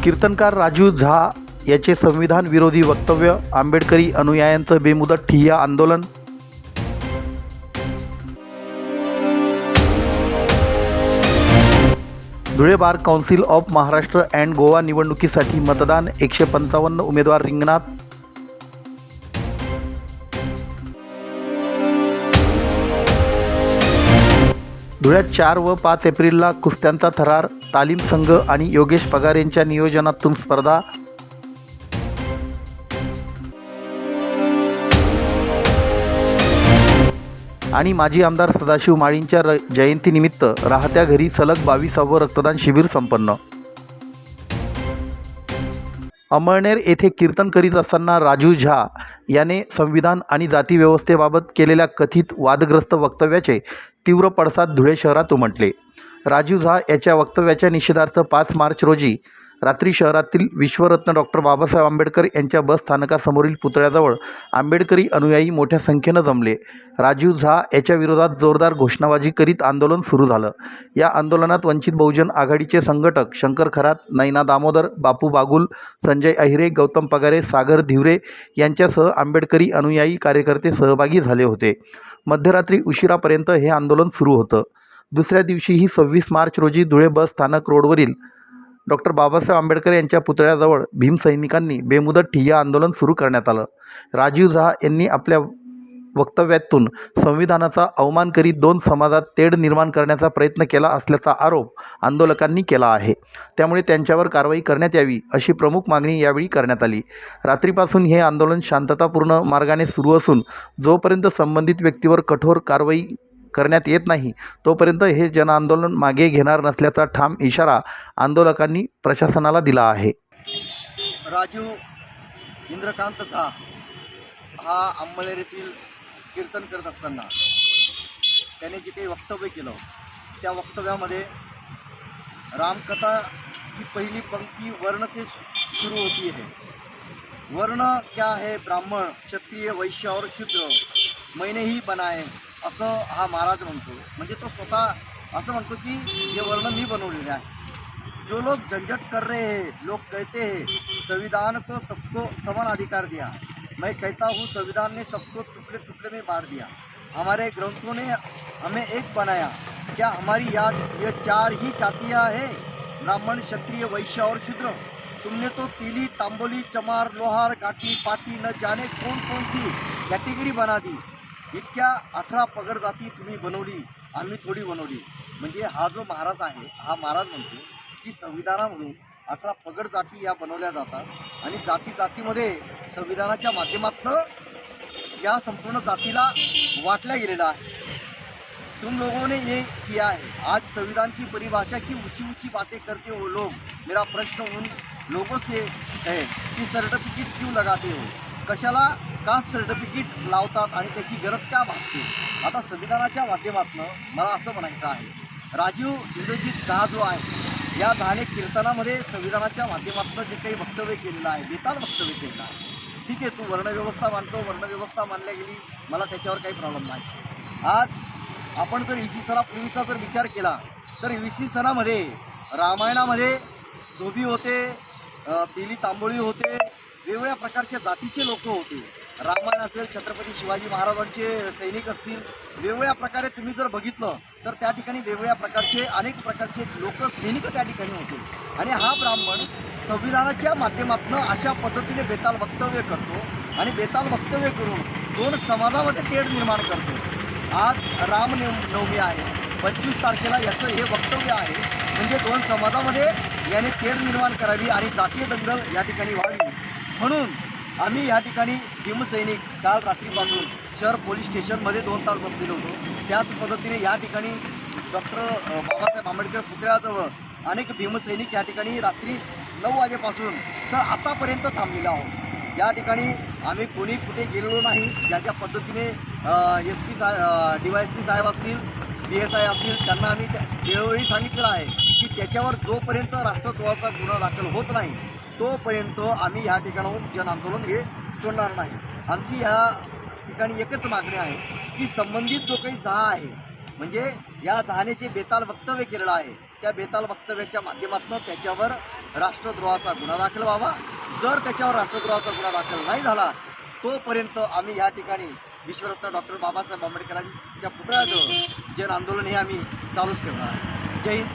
कीर्तनकार राजू झा याचे संविधान विरोधी वक्तव्य, आंबेडकरी अनुयायांचं बेमुदत ठिय्या आंदोलन. Dhule bar council of Maharashtra and Goa निवडणुकीसाठी मतदान, 155 उमेदवार रिंगणात. धुळ्यात 4 व 5 एप्रिलला कुस्त्यांचा थरार, तालीम संघ आणि योगेश पगारेंच्या नियोजनातून स्पर्धा. आणि माजी आमदार सदाशिव माळींच्या जयंतीनिमित्त राहत्या घरी सलग 22वे रक्तदान शिबिर संपन्न. अमळनेर येथे कीर्तन करीत असताना राजू झा याने संविधान आणि जातीव्यवस्थेबाबत केलेल्या कथित वादग्रस्त वक्तव्याचे तीव्र पडसाद धुळे शहरात उमटले. राजू झा याच्या वक्तव्याच्या निषेधार्थ 5 मार्च रोजी रात्री शहरातील विश्वरत्न डॉक्टर बाबासाहेब आंबेडकर यांच्या बस स्थानकासमोरील पुतळ्याजवळ आंबेडकरी अनुयायी मोठ्या संख्येनं जमले. राजू झा याच्या विरोधात जोरदार घोषणाबाजी करीत आंदोलन सुरू झालं. या आंदोलनात वंचित बहुजन आघाडीचे संघटक शंकर खरात, नैना दामोदर, बापू बागुल, संजय अहिरे, गौतम पगारे, सागर धिवरे यांच्यासह आंबेडकरी अनुयायी कार्यकर्ते सहभागी झाले होते. मध्यरात्री उशिरापर्यंत हे आंदोलन सुरू होतं. दुसऱ्या दिवशीही 26 मार्च रोजी धुळे बस स्थानक रोडवरील डॉक्टर बाबासाहेब आंबेडकर यांच्या पुतळ्याजवळ भीमसैनिकांनी बेमुदत ठिय्या आंदोलन सुरू करण्यात आलं. राजू झा यांनी आपल्या वक्तव्यातून संविधानाचा अवमान करीत 2 समाजात तेढ निर्माण करण्याचा प्रयत्न केला असल्याचा आरोप आंदोलकांनी केला आहे. त्यामुळे त्यांच्यावर कारवाई करण्यात यावी अशी प्रमुख मागणी यावेळी करण्यात आली. रात्रीपासून हे आंदोलन शांततापूर्ण मार्गाने सुरू असून जोपर्यंत संबंधित व्यक्तीवर कठोर कारवाई करण्यात येत नाही तोपर्यंत हे जनआंदोलन मागे घेणार नसल्याचा ठाम इशारा आंदोलकांनी प्रशासनाला दिला आहे. राजू इंद्रकांत झा हा अंमळनेर येथील कीर्तन करत असताना त्याने जे काही वक्तव्य केलं त्या वक्तव्यामध्ये रामकथा की पहिली पंक्ती वर्ण से सुरू होती है. वर्ण क्या है? ब्राह्मण, क्षत्रिय, वैश्य और शूद्र मैंने ही बनाए असं हा महाराज म्हणतो. म्हणजे तो स्वतः असं म्हणतो की हे वर्ण मी बनवलेले आहे. जो लोग झंझट कर रहे हैं, लोग कहते हैं संविधान को सबको समान अधिकार दिया. मैं कहता हूँ संविधान ने सबको टुकड़े टुकड़े में बांट दिया. हमारे ग्रंथों ने हमें एक बनाया. क्या हमारी याद ये 4 ही जातियाँ हैं? ब्राह्मण, क्षत्रिय, वैश्य और शूद्र. तुमने तो तीली, तांबोली, चमार, लोहार, घाटी, पाटी न जाने कौन कौन सी कॅटेगरी बना दी. इतक्या 18 पगड जाती तुम्ही बनवली, आम्ही थोडी बनवली. म्हणजे हा जो महाराज आहे हा महाराज म्हणतो की संविधानामधून 18 पगड जाती या बनवल्या जातात आणि जाती जातीमध्ये संविधानाच्या माध्यमातून या संपूर्ण जातीला वाटल्या गेलेला आहे. तुम लोगों ने ये किया है. आज संविधान की परिभाषा की ऊंची ऊंची बातें करते हो लोग. मेरा प्रश्न उन लोगों से है की सर्टिफिकेट क्यों लगाते हो? कशाला कास्ट सर्टिफिकेट लावतात आणि त्याची गरज का भासते? आता संविधानाच्या माध्यमातून मला असं म्हणायचं आहे, राजू इंद्रजित झा जो आहे या झहाने कीर्तनामध्ये संविधानाच्या माध्यमातून जे काही वक्तव्य केलेलं आहे, बेताल वक्तव्य केलेलं आहे. ठीक आहे, तू वर्णव्यवस्था मानतो, वर्णव्यवस्था मानल्या गेली, मला त्याच्यावर काही प्रॉब्लेम नाही. आज आपण जर इसवी सणापूर्वीचा जर विचार केला तर इसवी सणामध्ये रामायणामध्ये धोबी होते, पिली तांबोळी होते, वेगवेगळ्या प्रकारच्या जातीचे लोक होते. रामायण असेल, छत्रपती शिवाजी महाराजांचे सैनिक असतील, वेगवेगळ्या प्रकारे तुम्ही जर बघितलं तर त्या ठिकाणी वेगवेगळ्या प्रकारचे अनेक प्रकारचे लोक सैनिक त्या ठिकाणी होते. आणि हा ब्राह्मण संविधानाच्या माध्यमातून अशा पद्धतीने बेताल वक्तव्य करतो आणि बेताल वक्तव्य करून 2 समाजामध्ये तेढ निर्माण करतो. आज रामनवमी आहे, 25 तारखेला याचं हे वक्तव्य आहे. म्हणजे 2 समाजामध्ये याने तेढ निर्माण करावी आणि जातीय दंगल या ठिकाणी व्हावी. म्हणून आम्ही या ठिकाणी भीमसैनिक काल रात्रीपासून शहर पोलीस स्टेशनमध्ये 2 तास बसलेलो होतो. त्याच पद्धतीने या ठिकाणी डॉक्टर बाबासाहेब आंबेडकर पुतळ्याजवळ अनेक भीमसैनिक या ठिकाणी रात्री 9 वाजेपासून तर आतापर्यंत थांबलेलो आहोत. या ठिकाणी आम्ही कोणी कुठे गेलेलो नाही. ज्या ज्या पद्धतीने SP साहेब, DYSP साहेब असतील, PSI असतील, त्यांना आम्ही वेळोवेळी सांगितलेलं आहे की त्याच्यावर जोपर्यंत राष्ट्रद्रोहाचा गुन्हा दाखल होत नाही तोपर्यंत आम्ही ह्या ठिकाणाहून जनआंदोलन हे सोडणार नाही. आमची ह्या ठिकाणी एकच मागणी आहे की संबंधित जो काही झा आहे म्हणजे या झहाने जे बेताल वक्तव्य केलेलं आहे त्या बेताल वक्तव्याच्या माध्यमातून त्याच्यावर राष्ट्रद्रोहाचा गुन्हा दाखल व्हावा. जर त्याच्यावर राष्ट्रद्रोहाचा गुन्हा दाखल नाही झाला तोपर्यंत आम्ही ह्या ठिकाणी विश्वरत्न डॉक्टर बाबासाहेब आंबेडकरांच्या पुतळ्याजवळ जन आंदोलन हे आम्ही चालूच ठेवणार आहे. जय हिंद.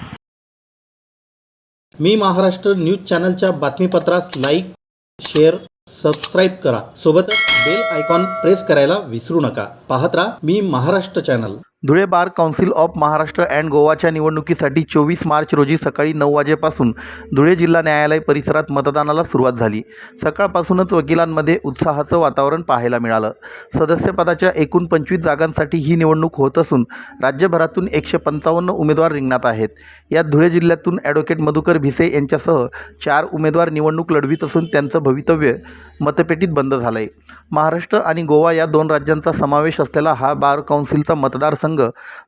मी महाराष्ट्र न्यूज चॅनलच्या बातमीपत्रास लाईक, शेअर, सबस्क्राईब करा. सोबतच बेल आयकॉन प्रेस करायला विसरू नका. पाहत राहा मी Maharashtra channel. Dhule bar council of Maharashtra and गोवाच्या निवडणुकीसाठी 24 मार्च रोजी सकाळी 9 वाजेपासून धुळे जिल्हा न्यायालय परिसरात मतदानाला सुरुवात झाली. सकाळपासूनच वकिलांमध्ये उत्साहाचं वातावरण पाहायला मिळालं. सदस्यपदाच्या एकूण 25 जागांसाठी ही निवडणूक होत असून राज्यभरातून 155 उमेदवार रिंगणात आहेत. यात धुळे जिल्ह्यातून ॲडव्होकेट मधुकर भिसे यांच्यासह 4 उमेदवार निवडणूक लढवित असून त्यांचं भवितव्य मतपेटीत बंद झालं आहे. महाराष्ट्र आणि गोवा या 2 राज्यांचा समावेश असलेला हा बार काउन्सिलचा मतदारसंघ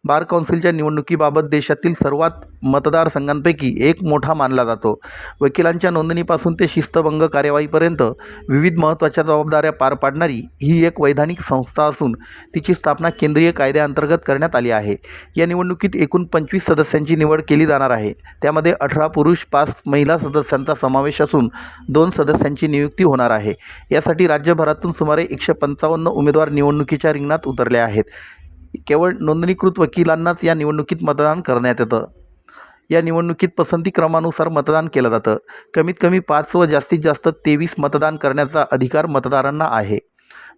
बार काउन्सिलच्या निवडणुकीबाबत देशातील सर्वात मतदारसंघांपैकी एक मोठा मानला जातो. वकिलांच्या नोंदणीपासून ते शिस्तभंग कार्यवाहीपर्यंत विविध महत्त्वाच्या जबाबदाऱ्या पार पाडणारी ही एक वैधानिक संस्था असून तिची स्थापना केंद्रीय कायद्याअंतर्गत करण्यात आली आहे. या निवडणुकीत एकूण 25 सदस्यांची निवड केली जाणार आहे. त्यामध्ये 18 पुरुष 5 महिला सदस्यांचा समावेश असून 2 सदस्यांची नियुक्ती होणार आहे. यासाठी राज्यभरातून सुमारे 155 उमेदवार निवडणुकीच्या रिंगणात उतरले आहेत. केवळ नोंदणीकृत वकिलांनाच या निवडणुकीत मतदान करण्यात येतं. या निवडणुकीत पसंती क्रमानुसार मतदान केलं जातं. कमीत कमी 5 व जास्तीत जास्त 23 मतदान करण्याचा अधिकार मतदारांना आहे.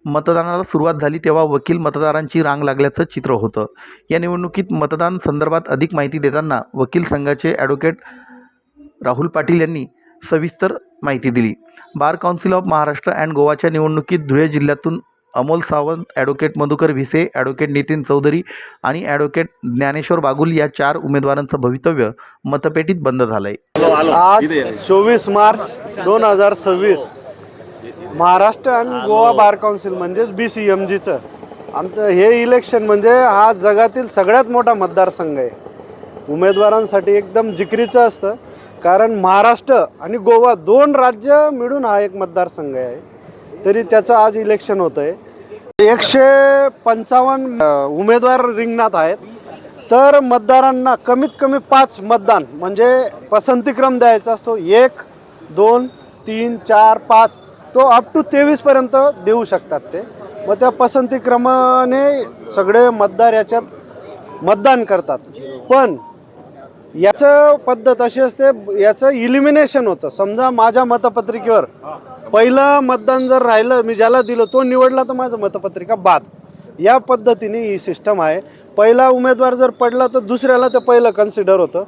मतदानाला सुरुवात झाली तेव्हा वकील मतदारांची रांग लागल्याचं चित्र होतं. या निवडणुकीत मतदान संदर्भात अधिक माहिती देताना वकील संघाचे ॲडव्होकेट राहुल पाटील यांनी सविस्तर माहिती दिली. Bar council of Maharashtra and गोवाच्या निवडणुकीत धुळे जिल्ह्यातून अमोल सावंत, ॲडव्होकेट मधुकर भिसे, ॲडव्होकेट नितीन चौधरी आणि ॲडव्होकेट ज्ञानेश्वर बागुल या 4 उमेदवारांचं भवितव्य मतपेटीत बंद झालं आहे. आज 24 मार्च 2026 महाराष्ट्र आणि गोवा बार काउन्सिल म्हणजेच BCMGचं आमचं हे इलेक्शन म्हणजे हा जगातील सगळ्यात मोठा मतदारसंघ आहे. उमेदवारांसाठी एकदम जिकरीचं असतं कारण महाराष्ट्र आणि गोवा 2 राज्य मिळून हा एक मतदारसंघ आहे. तरी त्याचं आज इलेक्शन होतं आहे. 155 उमेदवार रिंगणात आहेत. तर मतदारांना कमीत कमी 5 मतदान म्हणजे पसंतीक्रम द्यायचा असतो. 1, 2, 3, 4, 5 तो अप टू 23पर्यंत देऊ शकतात ते. मग त्या पसंतीक्रमाने सगळे मतदार याच्यात मतदान करतात. पण याचं पद्धत अशी असते, याचं इलिमिनेशन होतं. समजा माझ्या मतपत्रिकेवर पहिलं मतदान जर राहिलं, मी ज्याला दिलं तो निवडला तर माझं मतपत्रिका बाद. या पद्धतीने ही सिस्टम आहे. पहिला उमेदवार जर पडला तर दुसऱ्याला ते पहिलं कन्सिडर होतं.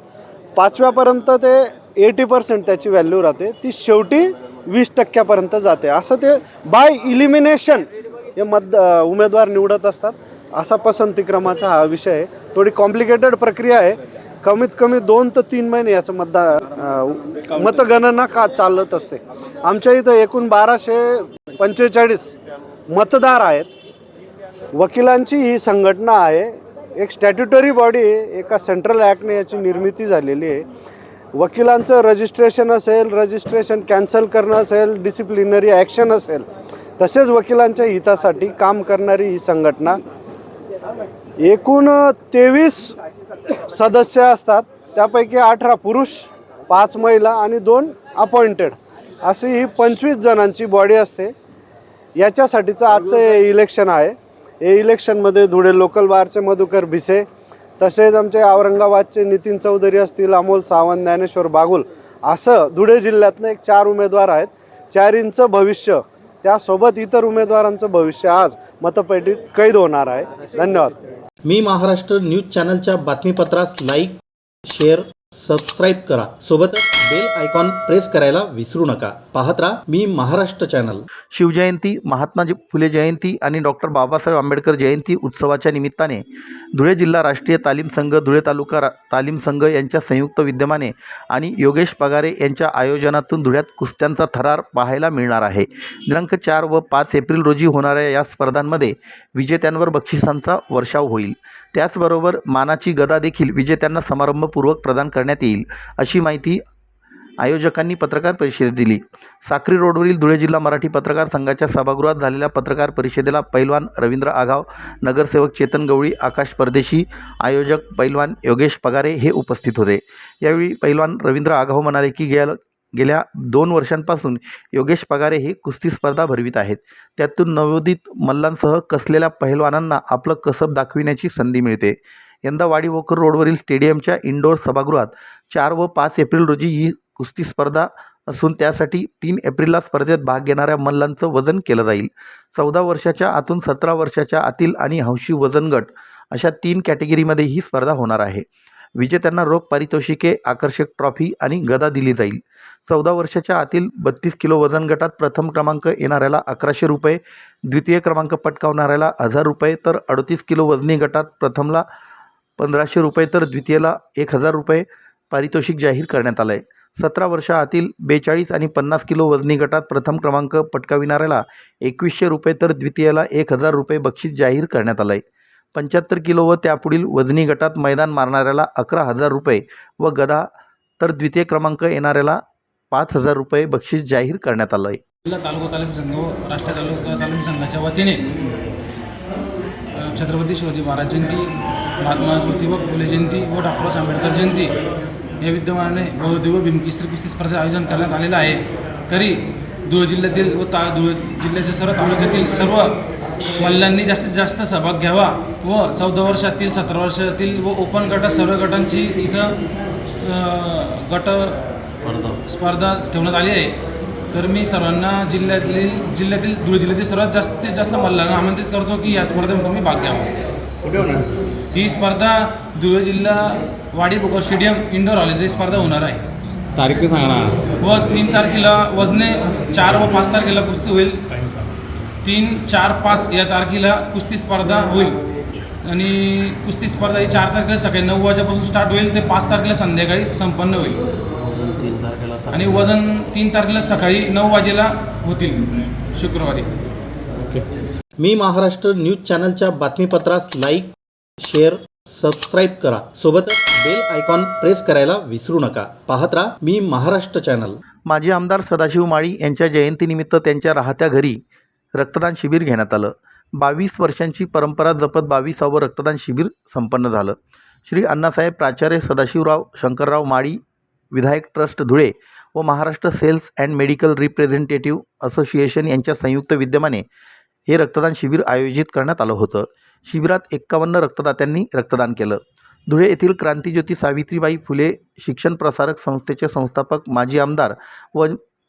5व्यापर्यंत ते 80% त्याची व्हॅल्यू राहते. ती शेवटी 20% जाते. असं ते बाय इलिमिनेशन हे उमेदवार निवडत असतात. असा पसंतीक्रमाचा हा विषय आहे. थोडी कॉम्प्लिकेटेड प्रक्रिया आहे. कमीत कमी 2 ते 3 महिने याचं मतगणना का चालत असते. आमच्या इथं एकूण 1245 मतदार आहेत. वकिलांची ही संघटना आहे. एक स्टॅट्युटरी बॉडी आहे. एका सेंट्रल ॲक्टने याची निर्मिती झालेली आहे. वकिलांचं रजिस्ट्रेशन असेल, रजिस्ट्रेशन कॅन्सल करणं असेल, डिसिप्लिनरी ॲक्शन असेल, तसेच वकिलांच्या हितासाठी काम करणारी ही संघटना. एकूण 23 सदस्य असतात. त्यापैकी 18 पुरुष, 5 महिला आणि 2 अपॉइंटेड अशी ही 25 जणांची बॉडी असते. याच्यासाठीचं आजचं हे इलेक्शन आहे. हे इलेक्शनमध्ये धुळे लोकल बारचे मधुकर भिसे, तसेच आमचे औरंगाबादचे नितीन चौधरी असतील, अमोल सावंत, ज्ञानेश्वर बागुल असं धुळे जिल्ह्यातनं एक 4 उमेदवार आहेत. 4 भविष्य त्यासोबत इतर उमेदवारांचं भविष्य आज मतपेटीत कैद होणार आहे. धन्यवाद. मी महाराष्ट्र न्यूज चॅनलच्या बातमीपत्रास लाईक, शेअर, सबस्क्राईब करा. सोबतच बेल आयकॉन प्रेस करायला विसरू नका. पाहत राहा मी महाराष्ट्र चॅनल. शिवजयंती, महात्मा फुले जयंती आणि डॉक्टर बाबासाहेब आंबेडकर जयंती उत्सवाच्या निमित्ताने धुळे जिल्हा राष्ट्रीय तालीम संघ, धुळे तालुका तालीम संघ यांच्या संयुक्त विद्यमाने आणि योगेश पगारे यांच्या आयोजनातून धुळ्यात कुस्त्यांचा थरार पाहायला मिळणार आहे. दिनांक 4 व 5 एप्रिल रोजी होणाऱ्या या स्पर्धांमध्ये विजेत्यांवर बक्षिसांचा वर्षाव होईल. त्याचबरोबर मानाची गदा देखील विजेत्यांना समारंभपूर्वक प्रदान करण्यात येईल, अशी माहिती आयोजकांनी पत्रकार परिषदेत दिली. साक्री रोडवरील धुळे जिल्हा मराठी पत्रकार संघाच्या सभागृहात झालेल्या पत्रकार परिषदेला पैलवान रवींद्र आघाव, नगरसेवक चेतन गवळी, आकाश परदेशी, आयोजक पैलवान योगेश पगारे हे उपस्थित होते. यावेळी पैलवान रवींद्र आघाव म्हणाले की गेल्या 2 वर्षांपासून योगेश पगारे हे कुस्ती स्पर्धा भरवित आहेत. त्यातून नवोदित मल्लांसह कसलेल्या पहिलवानांना आपलं कसब दाखविण्याची संधी मिळते. यंदा वाडीवोकर रोडवरील स्टेडियमच्या इंडोर सभागृहात 4 व 5 एप्रिल रोजी ही कुस्ती स्पर्धा असून त्यासाठी 3 एप्रिलला स्पर्धेत भाग घेणाऱ्या मल्लांचं वजन केलं जाईल. 14 वर्षाच्या आतून 17 वर्षाच्या आतील आणि हौशी वजन गट अशा 3 कॅटेगरीमध्ये ही स्पर्धा होणार आहे. विजेत्यांना रोख पारितोषिके, आकर्षक ट्रॉफी आणि गदा दिली जाईल. 14 वर्षाच्या आतील 32 किलो वजन गटात प्रथम क्रमांक येणाऱ्याला 1100 रुपये, द्वितीय क्रमांक पटकावणाऱ्याला 1000 रुपये, तर 38 किलो वजनी गटात प्रथमला 1500 रुपये तर द्वितीयला 1000 रुपये पारितोषिक जाहीर करण्यात आलं आहे. 17 वर्षाआतील 42 आणि 50 किलो वजनी गटात प्रथम क्रमांक पटकाविणाऱ्याला 2100 रुपये तर द्वितीयला 1000 रुपये बक्षीस जाहीर करण्यात आलं आहे. 75 किलो व त्यापुढील वजनी गटात मैदान मारणाऱ्याला 11,000 रुपये व गदा तर द्वितीय क्रमांक येणाऱ्याला 5,000 रुपये बक्षीस जाहीर करण्यात आलं आहे. जिल्हा तालुका तालीम संघ व राष्ट्रीय तालुका तालीम संघाच्या वतीने छत्रपती शिवाजी महाराज जयंती, महात्मा ज्योतिबा फुले जयंती व डॉक्टर आंबेडकर जयंती या विद्यमानाने बहुदिव्य भीमकेसरी कुस्ती स्पर्धेचे आयोजन करण्यात आलेलं आहे. तरी धुळे जिल्ह्यातील व धुळे जिल्ह्याच्या सर्व तालुक्यातील सर्व मल्लांनी जास्तीत जास्त सहभाग घ्यावा व 14 वर्षातील 17 वर्षातील व ओपन गटात सर्व गटांची इथं गट स्पर्धा ठेवण्यात आली आहे. तर मी सर्वांना जिल्ह्यातील धुळे जिल्ह्यातील सर्वात जास्तीत जास्त मल्लांना आमंत्रित करतो की या स्पर्धेमध्ये तुम्ही भाग घ्यावा. ही स्पर्धा धुळे जिल्हा वाडीवोकर स्टेडियम इंडोर हॉल स्पर्धा होणार आहे. तारीख सांगा व 3 तारखेला वजने, 4 व 5 तारखेला कुस्ती होईल. 3, 4, 5 या तारखेला कुस्ती स्पर्धा होईल आणि कुस्ती स्पर्धा ही 4 तारखेला सकाळी 9 वाजेपासून स्टार्ट होईल ते 5 तारखेला संध्याकाळी संपन्न होईल आणि वजन 3 तारखेला सकाळी 9 वाजेला होतील शुक्रवारी. मी महाराष्ट्र न्यूज चॅनलच्या बातमीपत्रास लाईक, शेअर, सबस्क्राईब करा. सोबतच बेल आयकॉन प्रेस करायला विसरू नका. पाहत राहा मी महाराष्ट्र चॅनल. माजी आमदार सदाशिव माळी यांच्या जयंतीनिमित्त त्यांच्या राहत्या घरी रक्तदान शिबिर घेण्यात आलं. 22 वर्षांची परंपरा जपत 22वे रक्तदान शिबिर संपन्न झालं. श्री अण्णासाहेब प्राचार्य सदाशिवराव शंकरराव माळी विधायक ट्रस्ट धुळे व Maharashtra sales and medical representative association यांच्या संयुक्त विद्यमाने हे रक्तदान शिबिर आयोजित करण्यात आलं होतं. शिबिरात 51 रक्तदात्यांनी रक्तदान केलं. धुळे येथील क्रांतिज्योती सावित्रीबाई फुले शिक्षण प्रसारक संस्थेचे संस्थापक माजी आमदार व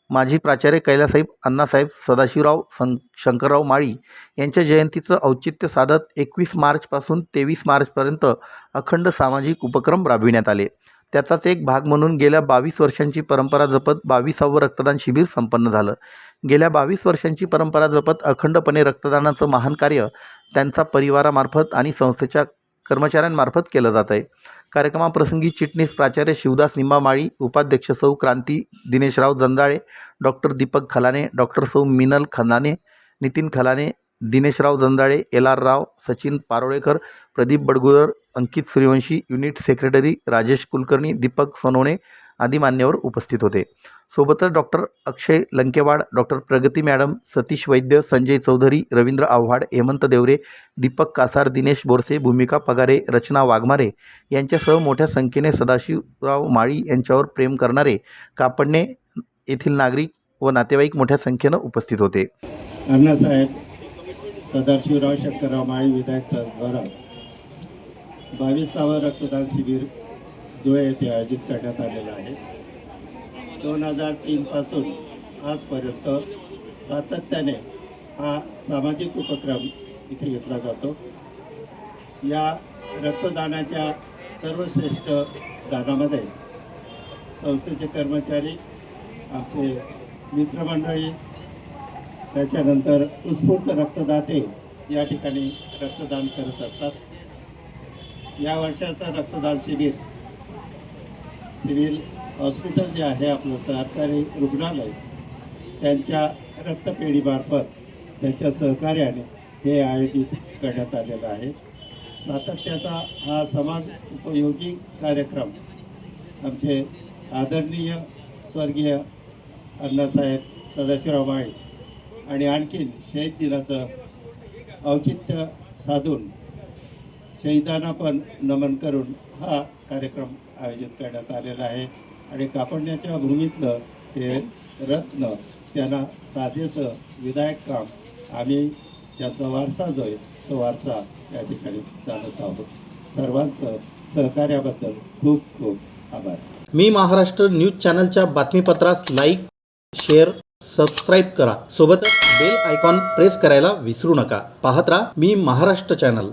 माजी प्राचार्य कैलासाहेब अण्णासाहेब सदाशिवराव शंकरराव माळी यांच्या जयंतीचं औचित्य साधत 21 मार्चपासून 23 मार्चपर्यंत अखंड सामाजिक उपक्रम राबविण्यात आले. त्याचाच एक भाग म्हणून गेल्या 22 वर्षांची परंपरा जपत 22वे रक्तदान शिबिर संपन्न झालं. गेल्या 22 वर्षांची परंपरा जपत अखंडपणे रक्तदानाचं महान कार्य त्यांचा परिवारामार्फत आणि संस्थेच्या कर्मचाऱ्यांमार्फत केलं जात आहे. कार्यक्रमाप्रसंगी चिटणीस प्राचार्य शिवदास निंबा माळी, उपाध्यक्ष सौ क्रांती दिनेशराव जंजाळे, डॉक्टर दीपक खलाने, डॉक्टर सौ मिनल खलाने, नितीन खलाने, दिनेशराव जंजाळे, LR राव, सचिन पारोळेकर, प्रदीप बडगुजर, अंकित सूर्यवंशी, युनिट सेक्रेटरी राजेश कुलकर्णी, दीपक सोनवणे आदी मान्यवर उपस्थित होते. सोबतच डॉक्टर अक्षय लंकेवाड, डॉक्टर प्रगती मॅडम, सतीश वैद्य, संजय चौधरी, रवींद्र आव्हाड, हेमंत देवरे, दीपक कासार, दिनेश बोरसे, भूमिका पगारे, रचना वाघमारे यांच्यासह मोठ्या संख्येने सदाशिवराव माळी यांच्यावर प्रेम करणारे कापडणे येथील नागरिक व नातेवाईक मोठ्या संख्येनं उपस्थित होते. अण्णासाहेब सदाशिवराव शंकरराव माळी विधायक ट्रस्टद्वारा 22वे रक्तदान शिबिर धुळे येथे आयोजित करण्यात आलेलं आहे. 2003 पासून आजपर्यंत सातत्याने हा सामाजिक उपक्रम इथे घेतला जातो. या रक्तदानाच्या सर्वश्रेष्ठ दानामध्ये संस्थेचे कर्मचारी, आमचे मित्रमंडळी, त्याच्यानंतर उत्स्फूर्त रक्तदाते या ठिकाणी रक्तदान करत असतात. या वर्षाचं रक्तदान शिबिर सिव्हिल हॉस्पिटल जे आहे आपलं सरकारी रुग्णालय त्यांच्या रक्तपेढीमार्फत त्यांच्या सहकार्याने हे आयोजित करण्यात आलेलं आहे. सातत्याचा हा समाज उपयोगी कार्यक्रम आमचे आदरणीय स्वर्गीय अण्णासाहेब सदाशिवराव माळी आणि आणखीन शहीद दिनाचं औचित्य साधून शहीदांना पण नमन करून हा कार्यक्रम आयोजित करण्यात आलेला आहे. आणि कापडण्याच्या भूमीतलं हे रत्न त्यांना साधेसं विधायक काम आम्ही त्याचा वारसा जो आहे तो वारसा या ठिकाणी चालत आहोत। सर्वांचं सहकार्याबद्दल खूप खूप आभार। मी महाराष्ट्र न्यूज चॅनलच्या बातमीपत्रास लाईक, शेअर, सबस्क्राईब करा। सोबतच बेल आयकॉन प्रेस करायला विसरू नका। पाहत राहा मी महाराष्ट्र चॅनल।